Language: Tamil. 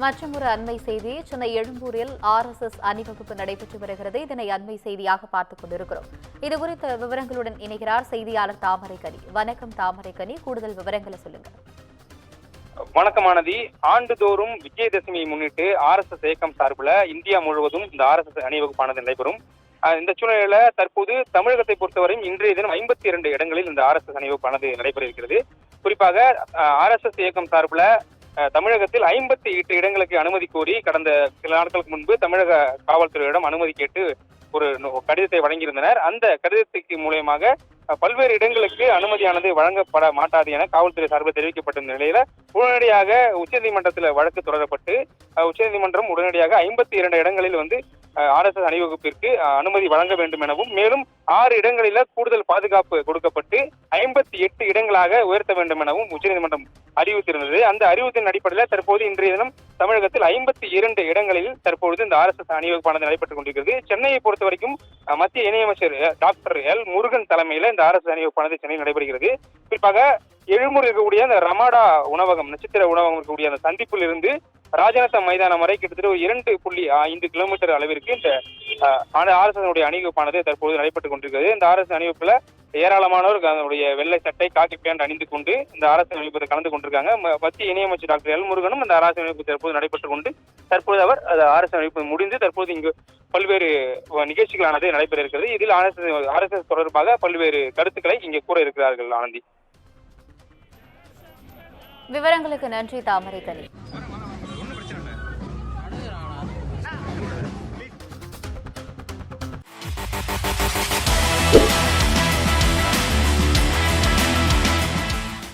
மற்றும் ஒரு அண்மை செய்தி, சென்னை எழும்பூரில் RSS அணிவகுப்பு நடைபெற்று வருகிறது. இதனை அண்மை செய்தியாக பார்த்துக் கொண்டிருக்கிறோம். இதுகுறித்த விவரங்களுடன் இணைகிறார் செய்தியாளர் தாமரைக்கனி. வணக்கம் தாமரைக்கனி, கூடுதல் விவரங்களை சொல்லுங்க. வணக்கம் ஆனதி. ஆண்டுதோறும் விஜயதசமியை முன்னிட்டு RSS இயக்கம் சார்பில் இந்தியா முழுவதும் இந்த RSS அணிவகுப்பானது நடைபெறும். இந்த சூழ்நிலையில தற்போது தமிழகத்தை பொறுத்தவரையும் இன்றைய தினம் 52 இடங்களில் இந்த RSS அணிவகுப்பானது நடைபெற இருக்கிறது. குறிப்பாக RSS இயக்கம் சார்பில் தமிழகத்தில் 58 இடங்களுக்கு அனுமதி கோரி கடந்த சில நாட்களுக்கு முன்பு தமிழக காவல்துறையிடம் அனுமதி கேட்டு ஒரு கடிதத்தை வழங்கியிருந்தனர். அந்த கடிதத்துக்கு மூலமாக பல்வேறு இடங்களுக்கு அனுமதியானது வழங்கப்பட மாட்டாது என காவல்துறை சார்பில் தெரிவிக்கப்பட்டிருந்த நிலையில உடனடியாக உச்சநீதிமன்றத்தில் வழக்கு தொடரப்பட்டு உச்சநீதிமன்றம் உடனடியாக 52 இடங்களில் RSS அணிவகுப்பிற்கு அனுமதி வழங்க வேண்டும் எனவும், மேலும் 6 இடங்களில கூடுதல் பாதுகாப்பு கொடுக்கப்பட்டு 58 இடங்களாக உயர்த்த வேண்டும் எனவும் உச்சநீதிமன்றம் அறிவித்திருந்தது. அந்த அறிவித்தின் அடிப்படையில் தற்போது இன்றைய தினம் தமிழகத்தில் 52 இடங்களில் தற்பொழுது இந்த RSS அணிவகுப்பானது நடைபெற்றுக் கொண்டிருக்கிறது. சென்னையை பொறுத்த வரைக்கும் மத்திய இணையமைச்சர் டாக்டர் எல் முருகன் தலைமையில இந்த RSS அணிவகுப்பானது சென்னையில் நடைபெறுகிறது. குறிப்பாக எழும்பூர் இருக்கக்கூடிய அந்த ரமாடா உணவகம், நட்சத்திர உணவகம் இருக்கக்கூடிய அந்த சந்திப்பில் இருந்து ராஜநாத மைதானம் வரை கிட்டத்தட்ட 2.5 கிலோமீட்டர் அளவிற்கு இந்த RSS அணிவகுப்பானது தற்போது நடைபெற்றுக் கொண்டிருக்கிறது. இந்த RSS அணிவகுப்புல ஏராளமானோர் அதனுடைய வெள்ளை சட்டை, காக்கி பேண்ட் அணிந்து கொண்டு இந்த RSS அணிவகுப்பை கலந்து கொண்டிருக்காங்க. மத்திய இணையமைச்சர் டாக்டர் எல் முருகனும் இந்த RSS அணிவகுப்பு தற்போது நடைபெற்றுக் கொண்டு தற்போது அவர் RSS அணிவகுப்பு முடிந்து தற்போது இங்கு பல்வேறு நிகழ்ச்சிகளானது நடைபெற இருக்கிறது. இதில் RSS தொடர்பாக பல்வேறு கருத்துக்களை இங்கே கூற இருக்கிறார்கள். ஆனந்தி, விவரங்களுக்கு நன்றி தாமரைக்கனி.